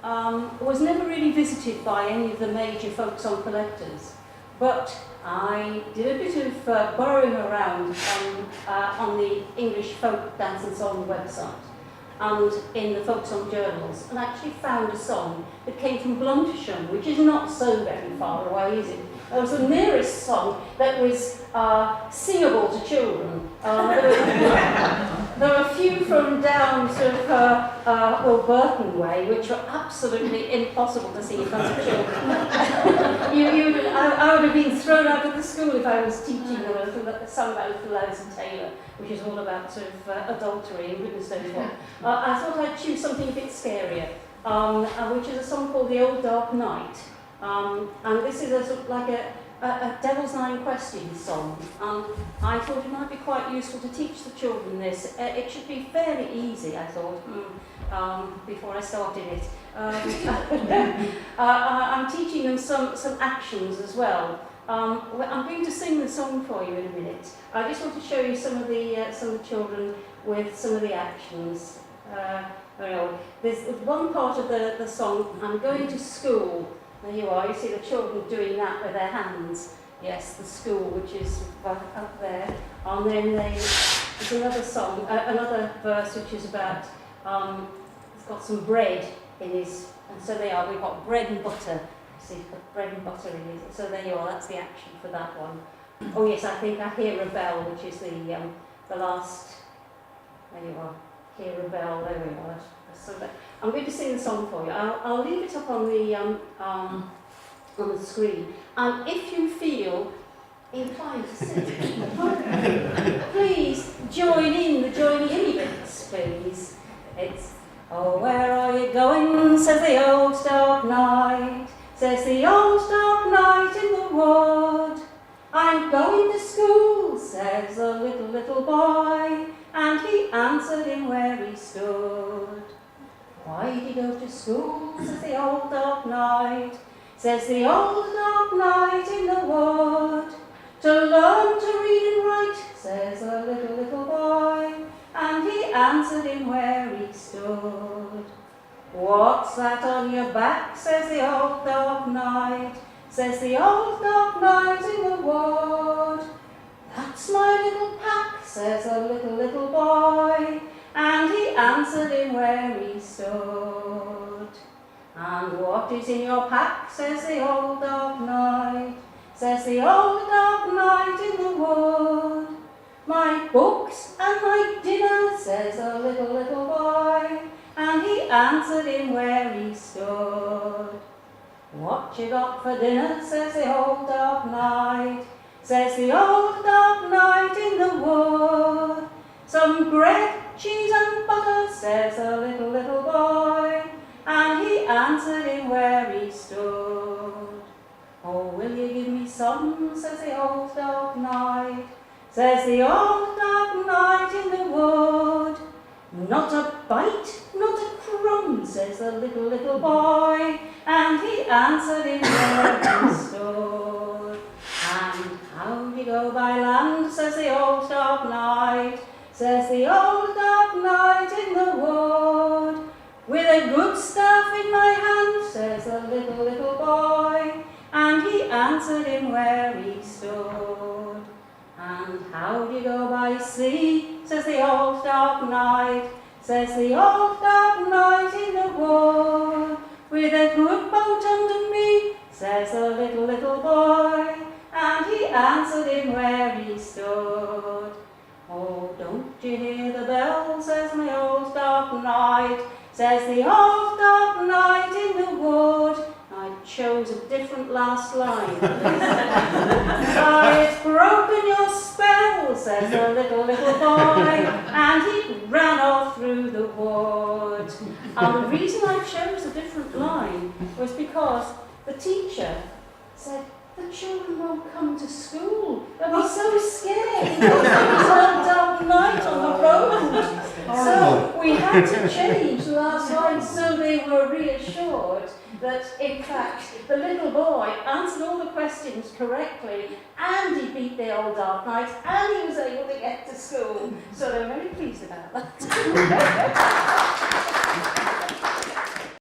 was never really visited by any of the major folk song collectors, but I did a bit of burrowing around on the English folk dance and song website and in the folk song journals, and actually found a song that came from Bluntisham, which is not so very far away, is it? It was the nearest song that was singable to children. There were a few from down sort of Burton way, which were absolutely impossible to sing in front of children. I would have been thrown out of the school if I was teaching them a song about Little Liza Taylor, which is all about sort of adultery and goodness knows what. I thought I'd choose something a bit scarier, which is a song called The Old Dark Night. And this is a sort of like a Devil's Nine Questions song. I thought it might be quite useful to teach the children this. It should be fairly easy, I thought, before I started it. I'm teaching them some actions as well. I'm going to sing the song for you in a minute. I just want to show you some of the children with some of the actions. There's one part of the song, I'm going to school. There you are, you see the children doing that with their hands. Yes, the school, which is up there. And then there's another song, another verse which is about, it's got some bread in his, and so they are, we've got bread and butter. See, he's got bread and butter in his, so there you are, that's the action for that one. Oh yes, I think I hear a bell, which is the last, there you are, hear a bell, there we are. So I'm going to sing the song for you. I'll leave it up on the screen. And if you feel inclined to sing, please join in the joining in bits, please. It's, oh, where are you going, says the old dark night, says the old dark night in the wood. I'm going to school, says the little boy, and he answered him where he stood. Why did he go to school, says the old dark night, says the old dark night in the wood. To learn to read and write, says the little boy, and he answered him where he stood. What's that on your back, says the old dark night, says the old dark night in the wood. That's my little pack, says the little boy, and he answered him where he stood. And what is in your pack, says the old dark night, says the old dark night in the wood. My books and my dinner, says the little boy, and he answered him where he stood. What you got for dinner, says the old dark night, says the old dark night in the wood. Some bread, cheese and butter, says the little boy, and he answered him where he stood. Oh, will you give me some, says the old dark night, says the old dark night in the wood. Not a bite, not a crumb, says the little boy, and he answered him where he stood. And how do you go by land, says the old dark night, says the old dark night in the wood. With a good staff in my hand, says the little boy, and he answered him where he stood. And how do you go by sea, says the old dark night, says the old dark night in the wood. With a good boat under me, says the little boy, and he answered him where he stood. Oh, don't you hear the bell, says my old dark night, says the old dark night in the wood. I chose a different last line. It's broken your spell, says the little boy, and he ran off through the wood. And the reason I chose a different line was because the teacher said, the children won't come to school. They'll be so scared. It's a dark night on the road. So we had to change the last line so they were reassured that, in fact, the little boy answered all the questions correctly, and he beat the old dark night, and he was able to get to school. So they're very pleased about that.